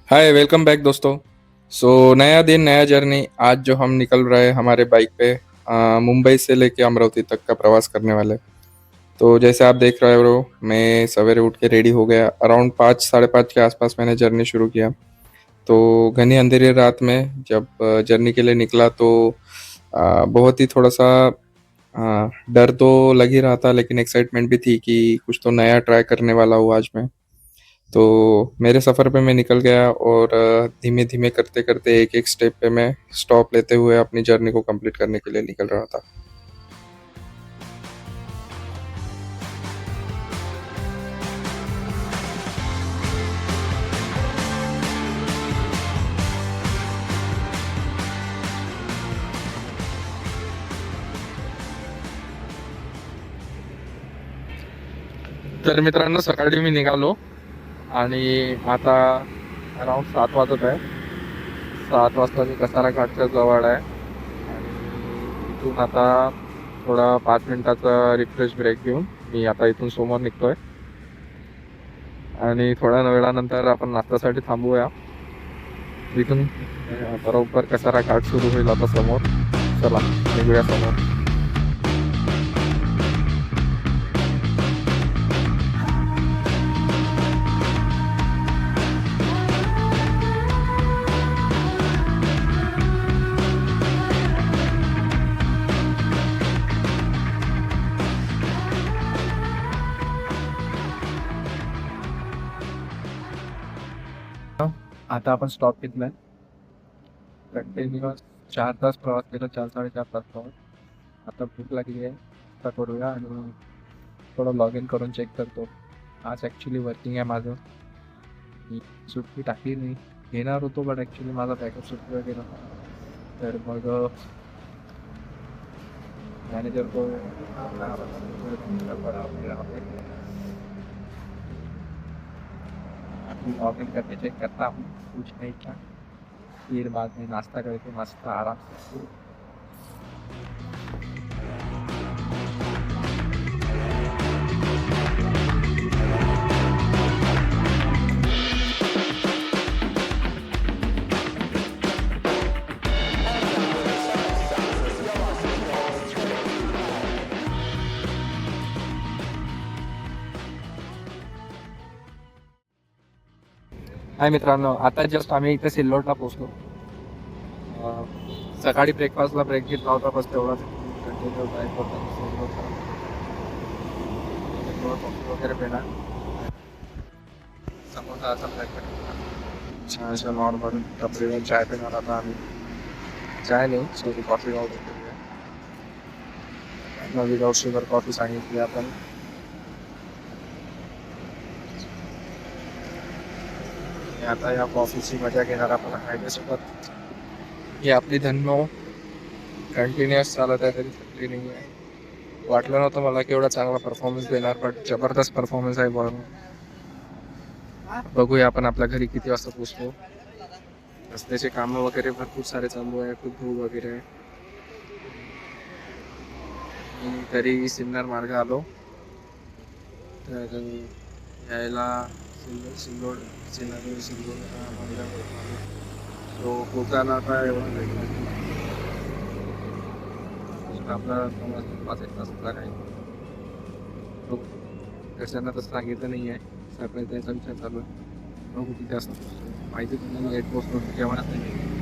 Hi welcome back दोस्तों। नया दिन नया जर्नी। आज जो हम निकल रहे हैं हमारे बाइक पे मुंबई से लेके अमरावती तक का प्रवास करने वाले। तो जैसे आप देख रहे हो मैं सवेरे उठ के रेडी हो गया। अराउंड 5 साढ़े 5 के आसपास मैंने जर्नी शुरू किया। तो घनी अंधेरी रात में जब जर्नी के लिए निकला तो बहुत ही थोड़ा सा डर तो लग ही रहा था, लेकिन एक्साइटमेंट भी थी कि कुछ तो नया ट्राई करने वाला हूँ आज मैं। तो मेरे सफ़र पे मैं निकल गया और धीमे धीमे करते करते एक एक स्टेप पे मैं स्टॉप लेते हुए अपनी जर्नी को कंप्लीट करने के लिए निकल रहा था। तर मित्रांनो, सकाळी मी निघालो आणि आता अराउंड 7 वाजत आहे. 7 वाजता मी कसारा घाटच्या जवळ आहे आणि इथून आता थोडा 5 मिनिटाचा रिफ्रेश ब्रेक घेऊन मी आता इथून समोर निघतोय आणि थोड्या वेळानंतर आपण नाश्त्यासाठी थांबूया. इथून बरोबर कसारा घाट सुरू होईल आता समोर. चला निघूया समोर. आता आपण स्टॉप घेतलाय. कंटिन्युअस 4 तास प्रवास केला, 4 साडेचार तास प्रवास. आता भूक लागली आहे, आता करूया आणि थोडं लॉग इन करून चेक करतो. आज ॲक्च्युली वर्किंग आहे माझं. मी सुट्टी टाकली नाही, घेणार होतो बट ॲक्च्युली माझा बॅकअप सुट्टीवर गेला. तर मग मॅनेजर को लॉग इन करके चेक करता हूँ, कुछ नहीं था. फिर बाद में नाश्ता करके मस्त आराम से हाय मित्रांनो, आता जस्ट आम्ही इथे सिल्लोडला पोहोचलो. सकाळी ब्रेकफास्टला ब्रेक घेतला होता, बस तेवढाच. कंटिन्यू ड्राईव्ह करताना सिल्लोडला कॉफी वगैरे पिणार. समोसाचा ब्रेकफास्ट छानशा नॉर्मल टपरीवर चाय पिणार. आता आम्ही चाय नाही, सॉरी, कॉफी ऑर्डर करूया. विदाउट शुगर कॉफी सांगितली आपण. आता या कॉफीची मजा घेणार आपण हायवेसोबत. ही आपली धन्नो कंटिन्युअस चालत आहे तरी थकली नाही आहे. वाटलं नव्हतं मला की एवढा चांगला परफॉर्मन्स देणार, बट जबरदस्त परफॉर्मन्स आहे. बरोबर, बघूया आपण आपल्या घरी किती वाजता पोचतो. रस्त्याचे कामं वगैरे भरपूर सारे चालू आहे, खूप धूळ वगैरे आहे. मी तरी सिन्नर मार्ग आलो. तर यायला सिल्लोड सो पोचायला आता एवढा वेळ आपला 5-1 तास आहे. तो घरच्यांना तसं सांगितलं नाही आहे, सकाळी त्याचा विचार चालू आहे. बघू किती असं माहिती तुम्हाला लेट पोचतो केव्हा नाही.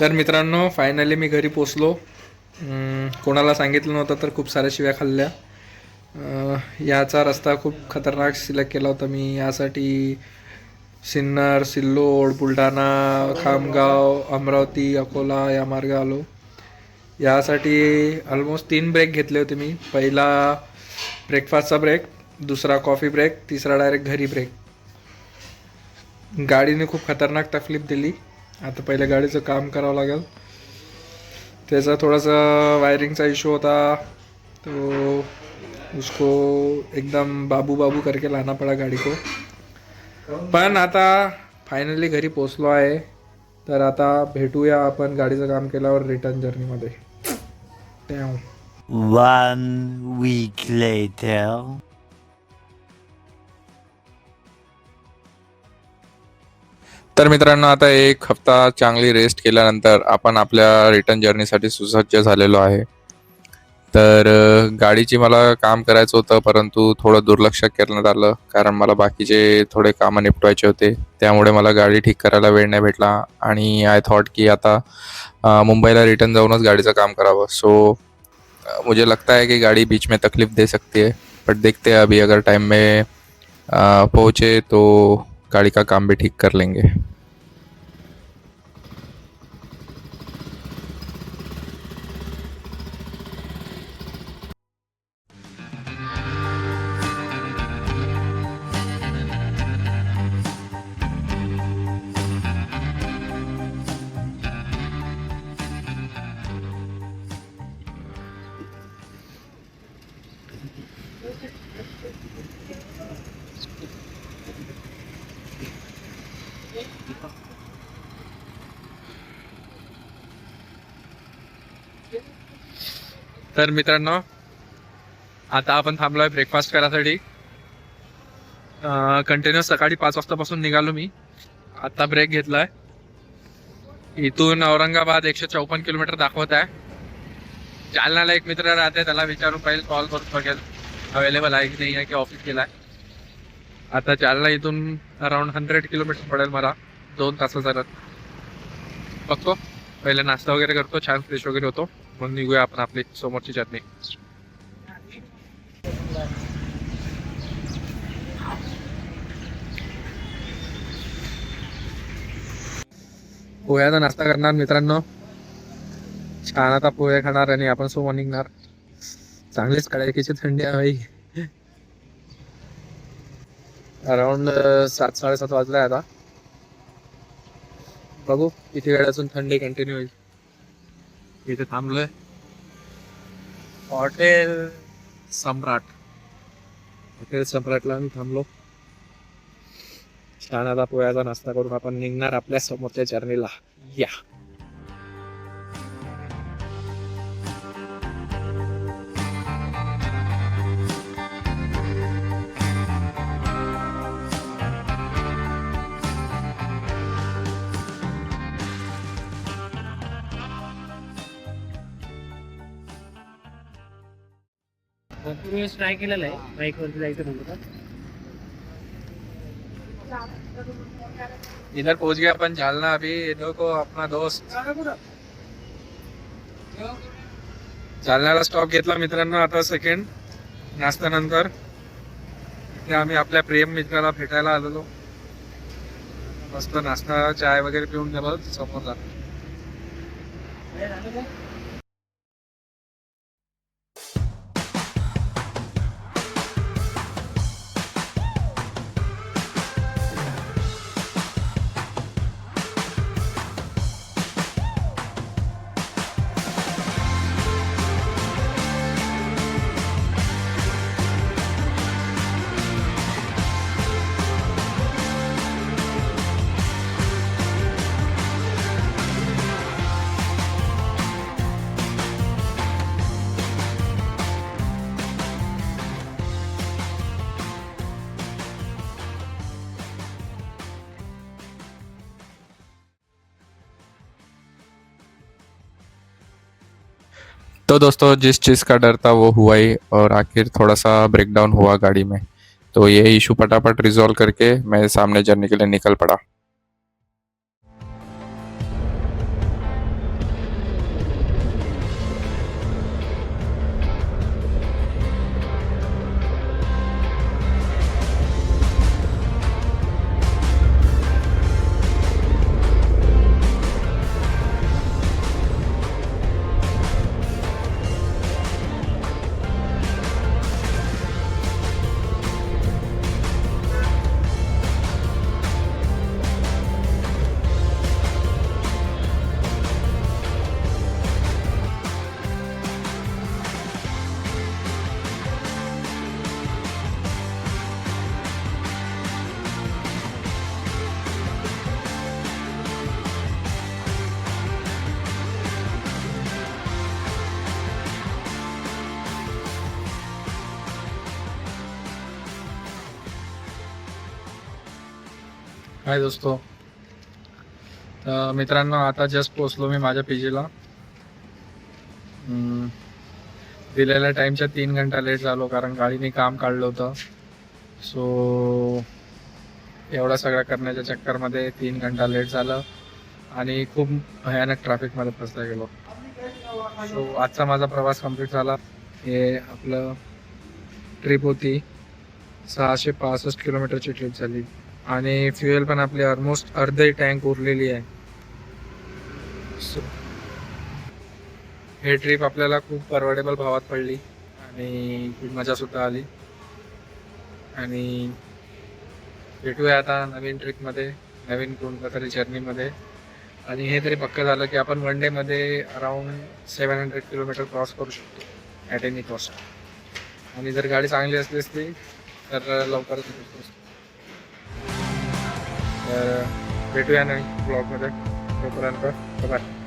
तर मित्रांनो फायनली मी घरी पोचलो. कोणाला सांगितलं नव्हतं तर खूप साऱ्या शिव्या खाल्ल्या. याचा रस्ता खूप खतरनाक सिलेक्ट केला होता मी. यासाठी सिन्नर, सिल्लोड, बुलढाणा, खामगाव, अमरावती, अकोला या मार्गे आलो. यासाठी ऑलमोस्ट 3 ब्रेक घेतले होते मी. पहिला ब्रेकफास्टचा ब्रेक, दुसरा कॉफी ब्रेक, तिसरा डायरेक्ट घरी ब्रेक. गाडीने खूप खतरनाक तकलीफ दिली. आता पहिले गाडीचं काम करावं लागेल. त्याचा थोडासा वायरिंगचा इशू होता, तो उसको एकदम बाबू बाबू करके लाना पड़ा गाडी को. पण आता फायनली घरी पोचलो आहे. तर आता भेटूया आपण गाडीचं काम केल्यावर रिटर्न जर्नीमध्ये. 1 week later. तर मित्रांनो आता एक हफ्ता चांगली रेस्ट केल्यानंतर आपण आपल्या रिटर्न जर्नीसाठी सुसज्ज झालेलो आहे. तर गाडीची मला काम करायचं होतं, परंतु थोडं दुर्लक्ष करण्यात आलं कारण मला बाकीचे थोडे कामं निपटवायचे होते. त्यामुळे मला गाडी ठीक करायला वेळ नाही भेटला आणि आय थॉट की आता मुंबईला रिटर्न जाऊनच गाडीचं काम करावं. सो मुझे लगता है कि गाड़ी बीच में तकलीफ दे सकती है, बट देखते हैं अभी अगर टाइम में पहुँचे तो गाड़ी का काम भी ठीक कर लेंगे. तर मित्रांनो आता आपण थांबलोय ब्रेकफास्ट करायसाठी. कंटिन्युअस सकाळी 5 वाजतापासून निघालो मी. आता ब्रेक घेतलाय. इथून औरंगाबाद 154 किलोमीटर दाखवत आहे. जालन्याला एक मित्र राहते, त्याला विचारून पहिले कॉल करून बघेल अवेलेबल आहे की नाही आहे, की ऑफिस केलाय. आता जालना इथून अराउंड 100 किलोमीटर पडेल मला 2 तासाचा रन. बघतो, पहिले नाश्ता वगैरे करतो, छान फ्रेश वगैरे होतो, मग निघूया आपण आपली समोरची जर्नी. पोह्याचा नाश्ता करणार मित्रांनो. छान आता पोहे खाणार आणि आपण सोबत निघणार. चांगलीच कडाकीची थंडी आहे भाई. अराउंड 7-7:30 वाजले आता. बघू किती वेळ अजून थंडी कंटिन्यू होईल. इथे थांबलोय हॉटेल सम्राट. हॉटेल सम्राटला आम्ही थांबलो. छान आता पोह्याचा नाश्ता करून आपण निघणार आपल्या समोरच्या जर्नीला. या ट्राय केलेलं आहे बाईक वरती जायचं म्हणतो. इधर पहुंच गया अपन जालना. अभी देखो अपना दोस्त जालन्याला स्टॉप घेतला मित्रांनो आता सेकंड नाश्त्यानंतर. आम्ही आपल्या प्रेम मित्राला भेटायला आलेलो. मस्त नाश्ता चाय वगैरे पिऊन गेलो समोर जातो. तो दोस्तों जिस चीज़ का डर था वो हुआ ही, और आखिर थोड़ा सा ब्रेकडाउन हुआ गाड़ी में. तो ये इशू फटाफट रिजॉल्व करके मैं सामने जर्नी के लिए निकल पड़ा. हाय दोस्तो. तर मित्रांनो आता जस्ट पोचलो मी माझ्या पीजीला. दिलेल्या टाईमच्या 3 घंटा लेट झालो कारण गाडीने काम काढलं होतं. सो एवढा सगळं करण्याच्या चक्करमध्ये 3 घंटा लेट झालं आणि खूप भयानक ट्रॅफिकमध्ये फसला गेलो. सो आजचा माझा प्रवास कंप्लीट झाला. हे आपलं ट्रिप होती. 665 किलोमीटरची ट्रिप झाली आणि फ्युएल पण आपली ऑलमोस्ट अर्धी टँक उरलेली आहे. सो हे ट्रिप आपल्याला खूप परवडेबल भावात पडली आणि खूप मजासुद्धा आली. आणि भेटूया आता नवीन ट्रिपमध्ये, नवीन कोणत्या तरी जर्नीमध्ये. आणि हे तरी पक्क झालं की आपण वन डेमध्ये अराऊंड 700 किलोमीटर क्रॉस करू शकतो ॲट एनी कॉस्ट. आणि जर गाडी चांगली असली असती तर लवकरच पोहोचतो. तर भेटूया नवीन ब्लॉगमध्ये. तोपर्यंत बाय.